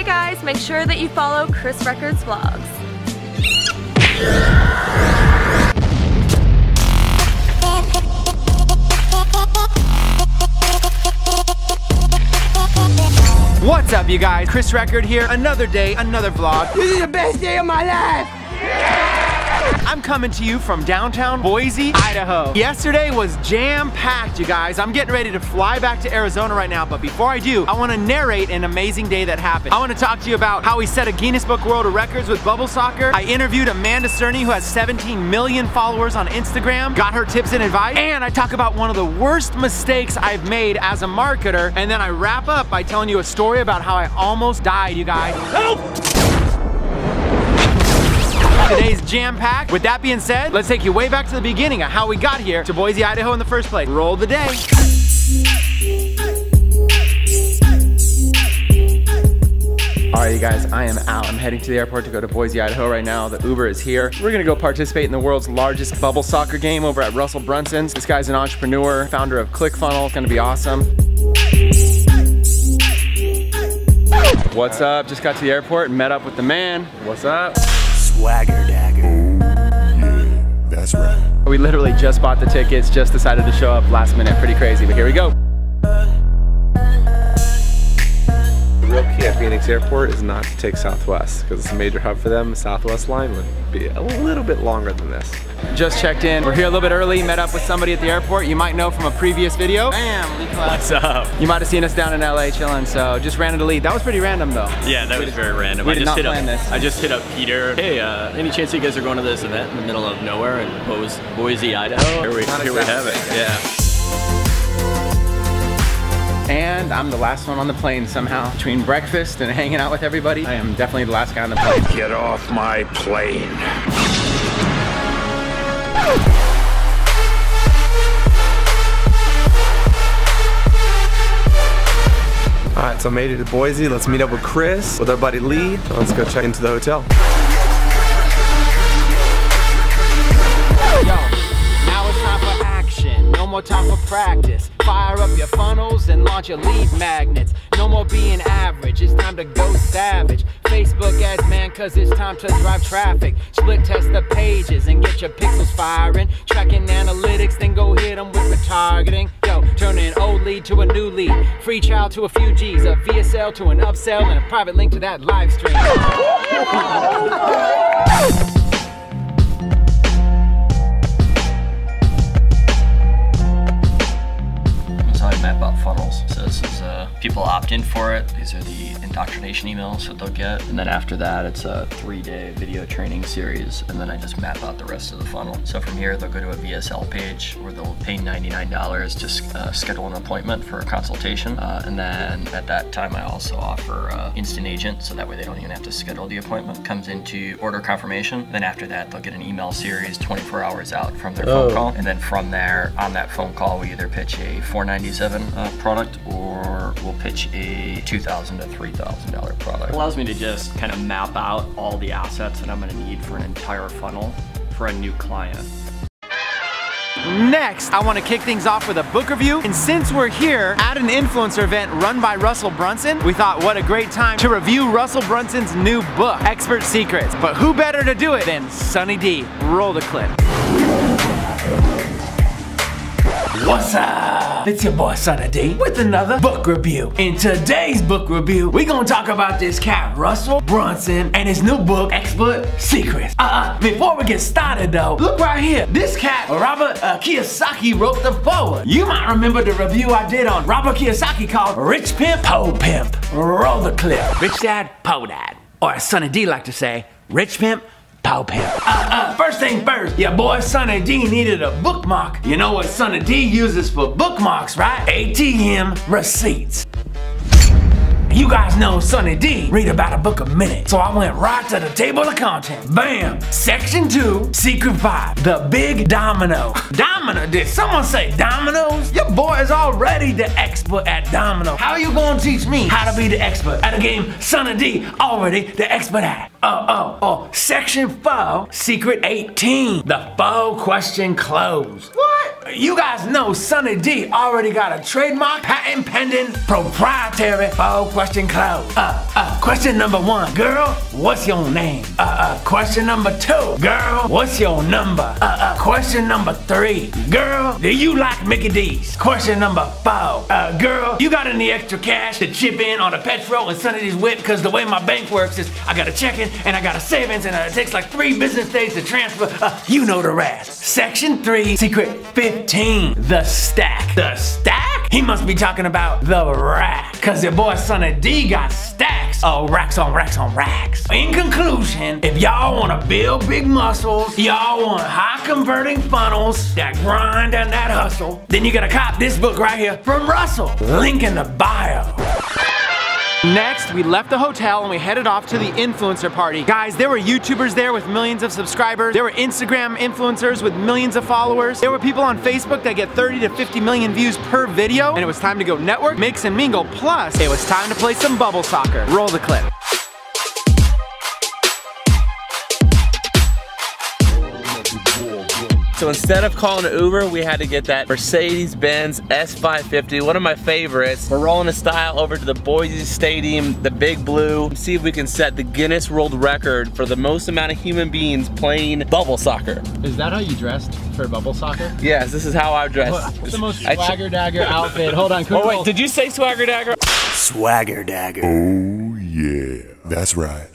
Hey guys, make sure that you follow Chris Records Vlogs. What's up, you guys? Chris Record here. Another day, another vlog. This is the best day of my life. I'm coming to you from downtown Boise, Idaho. Yesterday was jam-packed, you guys. I'm getting ready to fly back to Arizona right now, but before I do, I want to narrate an amazing day that happened. I want to talk to you about how we set a Guinness Book World of Records with bubble soccer. I interviewed AmandaCerny, who has 17 million followers on Instagram, got her tips and advice, and I talk about one of the worst mistakes I've made as a marketer, and then I wrap up by telling you a story about how I almost died, you guys. Help! Today's jam-packed. With that being said, let's take you way back to the beginning of how we got here to Boise, Idaho in the first place. Roll the day. All right, you guys, I am out. I'm heading to the airport to go to Boise, Idaho right now. The Uber is here. We're gonna go participate in the world's largest bubble soccer game over at Russell Brunson's. This guy's an entrepreneur, founder of ClickFunnels. It's gonna be awesome. What's up? Just got to the airport and met up with the man. What's up? Swagger dagger. Yeah, that's right. We literally just bought the tickets, just decided to show up last minute. Pretty crazy, but here we go. The real key at Phoenix Airport is not to take Southwest, because it's a major hub for them. The Southwest line would be a little bit longer than this. Just checked in. We're here a little bit early, met up with somebody at the airport you might know from a previous video. Bam, what's up? You might have seen us down in LA chilling, so just ran into lead. That was pretty random though. Yeah, that was very random. We did not plan this. I just hit up Peter. Hey, any chance you guys are going to this event in the middle of nowhere in Boise, Idaho? Here we have it, yeah. And I'm the last one on the plane somehow. Between breakfast and hanging out with everybody, I am definitely the last guy on the plane. Get off my plane. Alright, so I made it to Boise. Let's meet up with Chris, with our buddy Lee. Let's go check into the hotel. Yo, now it's time for action. No more time for practice. Fire up your funnels and launch your lead magnets. No more being average, it's time to go savage. Facebook ads, man, cause it's time to drive traffic. Split test the pages and get your pixels firing. Tracking analytics, then go hit them with retargeting. Yo, turn an old lead to a new lead. Free trial to a few G's, a VSL to an upsell, and a private link to that live stream. I map out funnels. So this is people opt in for it. These are the indoctrination emails that they'll get. And then after that, it's a 3-day video training series. And then I just map out the rest of the funnel. So from here, they'll go to a VSL page where they'll pay $99 to schedule an appointment for a consultation. And then at that time, I also offer instant agent. So that way they don't even have to schedule the appointment. Comes into order confirmation. Then after that, they'll get an email series 24 hours out from their phone call. And then from there, on that phone call, we either pitch a $497 product, or we'll pitch a $2,000 to $3,000 product. It allows me to just kind of map out all the assets that I'm going to need for an entire funnel for a new client. Next, I want to kick things off with a book review. And since we're here at an influencer event run by Russell Brunson, we thought what a great time to review Russell Brunson's new book, Expert Secrets. But who better to do it than Sunny D? Roll the clip. What's up? It's your boy Sunny D with another book review. In today's book review, we're gonna talk about this cat, Russell Brunson, and his new book, Expert Secrets. Before we get started though, look right here. This cat, Robert Kiyosaki, wrote the foreword. You might remember the review I did on Robert Kiyosaki called Rich Pimp, Po Pimp. Roll the clip. Rich Dad, Po Dad. Or as Sunny D like to say, Rich Pimp, Po Pimp. First thing first, your boy Sunny D needed a bookmark. You know what Sunny D uses for bookmarks, right? ATM receipts. You guys know Sunny D read about a book a minute, so I went right to the table of contents. Bam! Section 2, Secret 5, the big domino. Domino? Did someone say dominoes? Your boy is already the expert at domino. How are you gonna teach me how to be the expert at a game Sunny D already the expert at? Section 4, Secret 18, the 4 question close. What? What? You guys know Sonny D already got a trademark, patent pending, proprietary 4-question close. Question number 1, girl, what's your name? Question number 2, girl, what's your number? Question number 3, girl, do you like Mickey D's? Question number 4, girl, you got any extra cash to chip in on a petrol and Sonny D's whip? Because the way my bank works is I got a checking and I got a savings and it takes like 3 business days to transfer. You know the rest. Section 3, secret 15, the stack. The stack? He must be talking about the rack. Cause your boy Sonny D got stacks. Oh, racks on racks on racks. In conclusion, if y'all wanna build big muscles, y'all want high converting funnels, that grind and that hustle, then you gotta cop this book right here from Russell. Link in the bio. Next, we left the hotel and we headed off to the influencer party. Guys, there were YouTubers there with millions of subscribers. There were Instagram influencers with millions of followers. There were people on Facebook that get 30 to 50 million views per video. And it was time to go network, mix and mingle. Plus, it was time to play some bubble soccer. Roll the clip. So instead of calling an Uber, we had to get that Mercedes-Benz S550, one of my favorites. We're rolling a style over to the Boise Stadium, the Big Blue, see if we can set the Guinness World Record for the most amount of human beings playing bubble soccer. Is that how you dressed for bubble soccer? Yes, this is how I dressed. What's the most swagger dagger outfit? Hold on, oh wait, did you say swagger dagger? Swagger dagger. Oh yeah, that's right.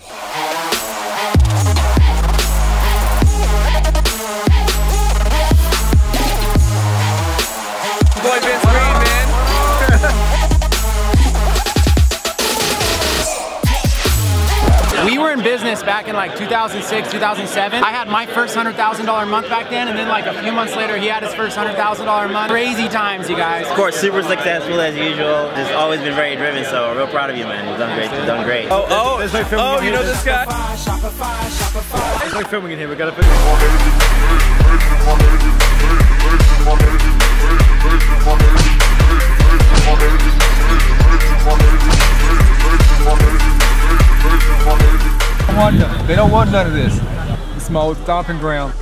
We were in business back in like 2006, 2007. I had my first $100,000 month back then, and then like a few months later, he had his first $100,000 month. Crazy times, you guys. Of course, super successful as usual. Just always been very driven, so real proud of you, man. You've done great. You've done great. Oh, you know this guy? There's like filming in here. We gotta put this. They don't want none of this. It's my old stomping ground.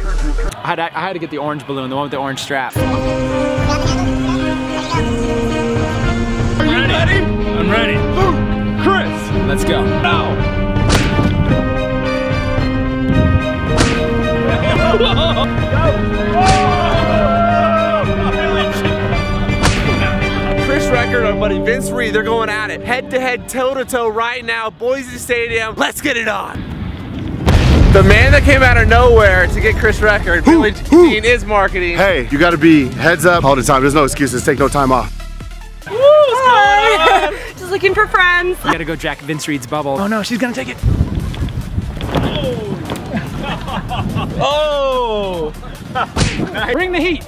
I had to get the orange balloon, the one with the orange strap. Are you ready? I'm ready. Chris, let's go. Now. Record, our buddy Vince Reed, they're going at it. Head to head, toe to toe right now, Boise Stadium. Let's get it on. The man that came out of nowhere to get Chris Record, Billy Dean is marketing. Hey, you gotta be heads up all the time. There's no excuses, take no time off. Woo, what's going on? Just looking for friends. We gotta go jack Vince Reed's bubble. Oh no, she's gonna take it. Oh! Bring the heat.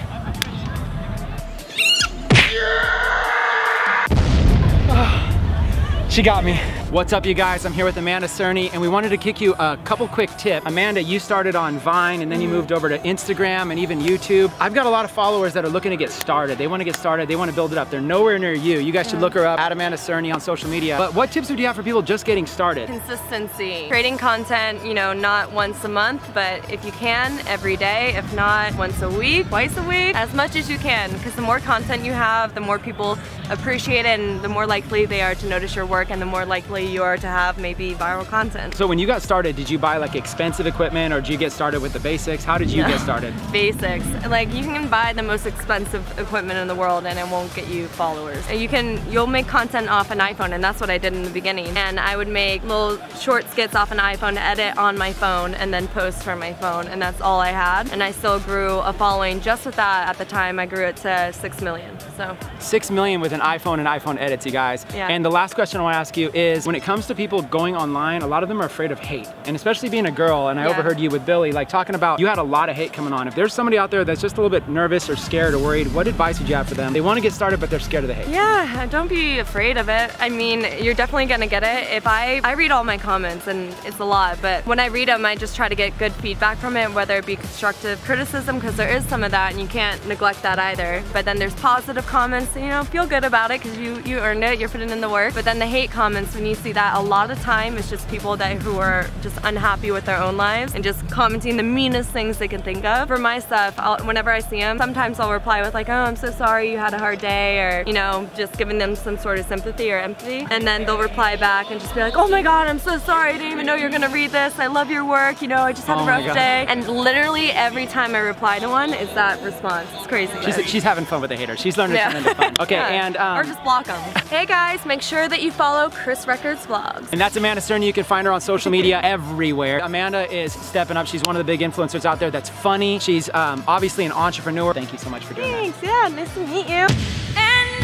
She got me. What's up, you guys? I'm here with Amanda Cerny, and we wanted to kick you a couple quick tips. Amanda, you started on Vine, and then you moved over to Instagram and even YouTube. I've got a lot of followers that are looking to get started. They want to get started. They want to build it up. They're nowhere near you. You guys should look her up at Amanda Cerny on social media. But what tips would you have for people just getting started? Consistency. Creating content, you know, not once a month, but if you can, every day. If not, once a week, twice a week, as much as you can. Because the more content you have, the more people appreciate it, and the more likely they are to notice your work, and the more likely you are to have maybe viral content. So when you got started, did you buy like expensive equipment, or did you get started with the basics? How did you get started? Basics. Like, you can buy the most expensive equipment in the world and it won't get you followers. You'll make content off an iPhone, and that's what I did in the beginning. And I would make little short skits off an iPhone, edit on my phone, and then post from my phone, and that's all I had. And I still grew a following just with that. At the time, I grew it to 6 million. So 6 million with an iPhone and iPhone edits, you guys. Yeah. And the last question I want to ask you is, when it comes to people going online, a lot of them are afraid of hate. And especially being a girl, and I overheard you with Billy, like talking about you had a lot of hate coming on. If there's somebody out there that's just a little bit nervous or scared or worried, what advice would you have for them? They want to get started, but they're scared of the hate. Yeah, don't be afraid of it. I mean, you're definitely gonna get it. If I read all my comments, and it's a lot, but when I read them, I just try to get good feedback from it, whether it be constructive criticism, because there is some of that, and you can't neglect that either. But then there's positive comments, you know, feel good about it because you earned it, you're putting in the work. But then the hate comments, when you see that, a lot of the time it's just people who are just unhappy with their own lives and just commenting the meanest things they can think of. For my stuff, whenever I see them, sometimes I'll reply with like, oh, I'm so sorry you had a hard day, or, you know, just giving them some sort of sympathy or empathy. And then they'll reply back and just be like, oh my God, I'm so sorry, I didn't even know you were gonna read this. I love your work, you know, I just had a rough day. And literally every time I reply to one is that response. It's crazy. She's having fun with the haters. She's learning to turn into fun. Okay, and or just block them. Hey guys, make sure that you follow Chris Records Vlogs. And that's Amanda Cerny. You can find her on social media everywhere. Amanda is stepping up. She's one of the big influencers out there that's funny. She's obviously an entrepreneur. Thank you so much for doing that. Thanks, yeah, nice to meet you. And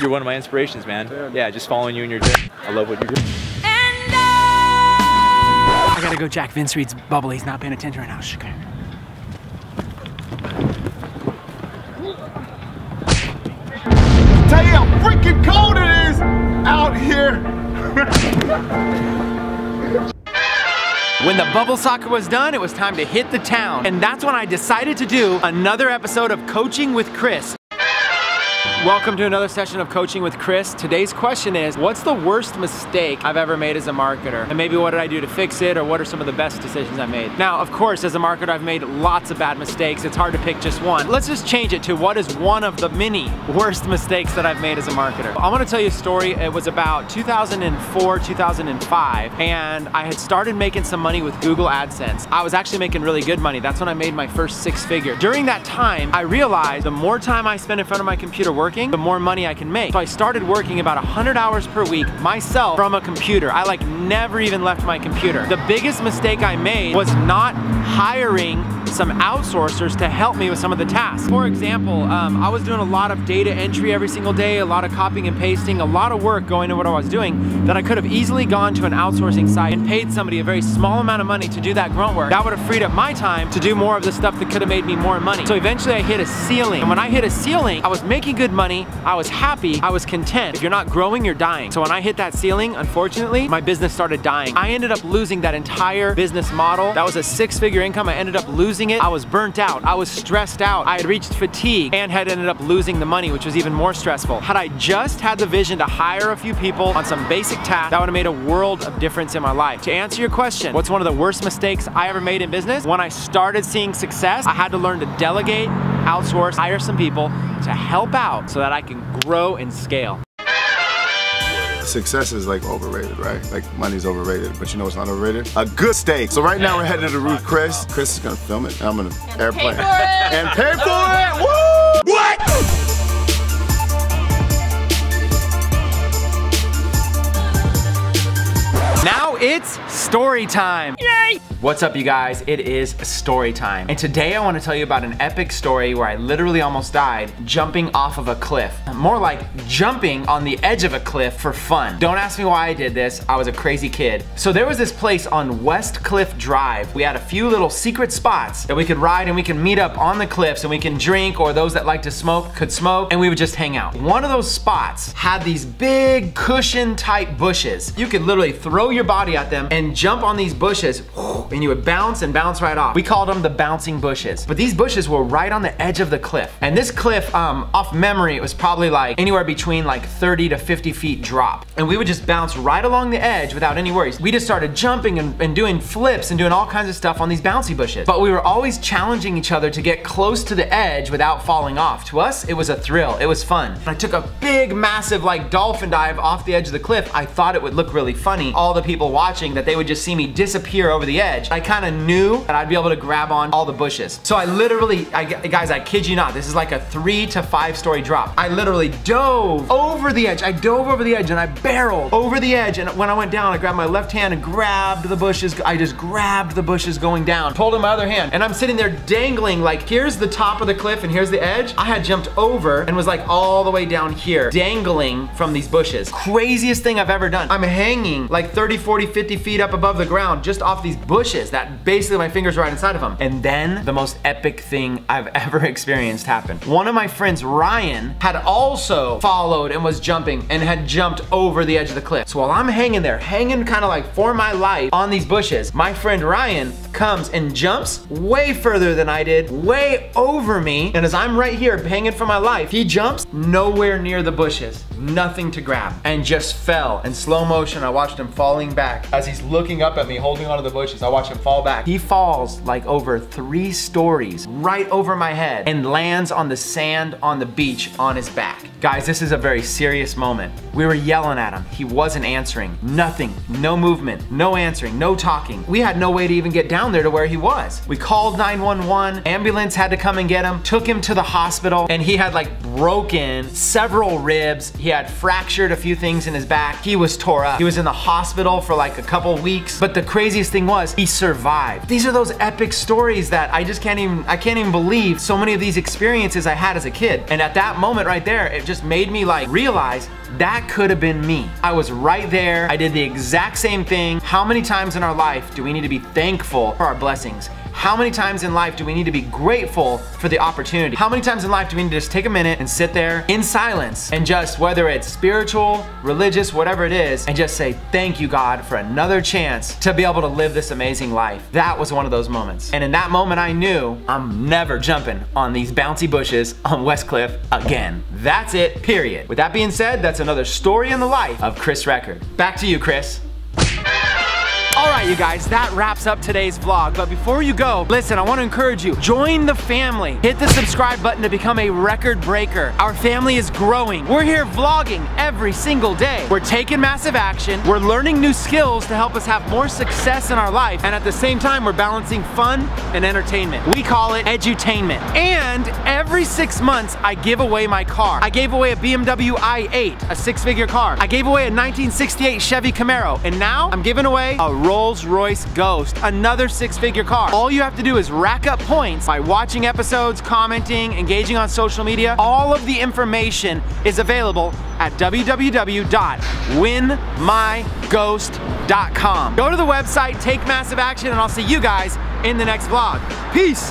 you're one of my inspirations, man. Yeah, just following you in your journey. I love what you do. I gotta go Jack Vince Reed's bubble. He's not paying attention right now. Okay. Tell you how freaking cold it is out here. When the bubble soccer was done, it was time to hit the town. And that's when I decided to do another episode of Coaching with Chris. Welcome to another session of Coaching with Chris. Today's question is, what's the worst mistake I've ever made as a marketer? And maybe what did I do to fix it, or what are some of the best decisions I made? Now, of course, as a marketer, I've made lots of bad mistakes. It's hard to pick just one. Let's just change it to what is one of the many worst mistakes that I've made as a marketer. I want to tell you a story. It was about 2004, 2005, and I had started making some money with Google AdSense. I was actually making really good money. That's when I made my first 6-figure. During that time, I realized the more time I spend in front of my computer working, the more money I can make. So I started working about 100 hours per week myself from a computer. I like never even left my computer. The biggest mistake I made was not hiring some outsourcers to help me with some of the tasks. For example, I was doing a lot of data entry every single day, a lot of copying and pasting, a lot of work going into what I was doing that I could have easily gone to an outsourcing site and paid somebody a very small amount of money to do that grunt work. That would have freed up my time to do more of the stuff that could have made me more money. So eventually I hit a ceiling. And when I hit a ceiling, I was making good money, I was happy, I was content. If you're not growing, you're dying. So when I hit that ceiling, unfortunately, my business started dying. I ended up losing that entire business model. That was a 6-figure income. I ended up losing it. I was burnt out. I was stressed out. I had reached fatigue and had ended up losing the money, which was even more stressful. Had I just had the vision to hire a few people on some basic tasks, that would have made a world of difference in my life. To answer your question, what's one of the worst mistakes I ever made in business? When I started seeing success, I had to learn to delegate, outsource, hire some people to help out so that I can grow and scale. Success is like overrated, right? Like money's overrated, but you know what's not overrated? A good steak. So right now we're heading to the roof, Chris. Chris is gonna film it, and I'm gonna airplane. And pay for it! Woo! What? Now it's story time. Yay! What's up, you guys? It is story time. And today I want to tell you about an epic story where I literally almost died jumping off of a cliff. More like jumping on the edge of a cliff for fun. Don't ask me why I did this. I was a crazy kid. So there was this place on West Cliff Drive. We had a few little secret spots that we could ride, and we can meet up on the cliffs, and we can drink, or those that like to smoke could smoke, and we would just hang out. One of those spots had these big cushion type bushes. You could literally throw your body at them and jump on these bushes, and you would bounce and bounce right off. We called them the bouncing bushes. But these bushes were right on the edge of the cliff. And this cliff, off memory, it was probably like anywhere between like 30 to 50 feet drop. And we would just bounce right along the edge without any worries. We just started jumping and doing flips and doing all kinds of stuff on these bouncy bushes. But we were always challenging each other to get close to the edge without falling off. To us, it was a thrill. It was fun. I took a big, massive like dolphin dive off the edge of the cliff. I thought it would look really funny. All the people watching, that they would just see me disappear over the edge. I kind of knew that I'd be able to grab on all the bushes. So I literally, guys, I kid you not, this is like a 3 to 5 story drop. I literally dove over the edge. I dove over the edge and I barreled over the edge. And when I went down, I grabbed my left hand and grabbed the bushes. I just grabbed the bushes going down, pulled in my other hand, and I'm sitting there dangling, like here's the top of the cliff and here's the edge. I had jumped over and was like all the way down here, dangling from these bushes. Craziest thing I've ever done. I'm hanging like 30, 40, 50 feet up above the ground just off these bushes that basically my fingers are right inside of them. And then the most epic thing I've ever experienced happened. One of my friends, Ryan, had also followed and was jumping and had jumped over the edge of the cliff. So while I'm hanging there, hanging kind of like for my life on these bushes, my friend Ryan comes and jumps way further than I did, way over me. And as I'm right here hanging for my life, he jumps nowhere near the bushes, nothing to grab, and just fell. In slow motion, I watched him falling back. As he's looking up at me, holding onto the bushes, I watch him fall back. He falls like over 3 stories right over my head and lands on the sand on the beach on his back. Guys, this is a very serious moment. We were yelling at him. He wasn't answering. Nothing, no movement, no answering, no talking. We had no way to even get down there to where he was. We called 911, ambulance had to come and get him, took him to the hospital, and he had like broken several ribs. He had fractured a few things in his back. He was tore up. He was in the hospital for like a couple weeks, but the craziest thing was he survived. These are those epic stories that I can't even believe so many of these experiences I had as a kid. And at that moment right there, it just made me like realize that could have been me. I was right there. I did the exact same thing. How many times in our life do we need to be thankful for our blessings? How many times in life do we need to be grateful for the opportunity? How many times in life do we need to just take a minute and sit there in silence and just, whether it's spiritual, religious, whatever it is, and just say, thank you, God, for another chance to be able to live this amazing life. That was one of those moments. And in that moment, I knew I'm never jumping on these bouncy bushes on West Cliff again. That's it, period. With that being said, that's another story in the life of Chris Record. Back to you, Chris. All right, you guys, that wraps up today's vlog. But before you go, listen, I want to encourage you, join the family. Hit the subscribe button to become a record breaker. Our family is growing. We're here vlogging every single day. We're taking massive action. We're learning new skills to help us have more success in our life. And at the same time, we're balancing fun and entertainment. We call it edutainment. And every 6 months, I give away my car. I gave away a BMW i8, a 6-figure car. I gave away a 1968 Chevy Camaro. And now I'm giving away a Rolls-Royce Ghost, another 6-figure car. All you have to do is rack up points by watching episodes, commenting, engaging on social media. All of the information is available at www.winmyghost.com. Go to the website, take massive action, and I'll see you guys in the next vlog. Peace!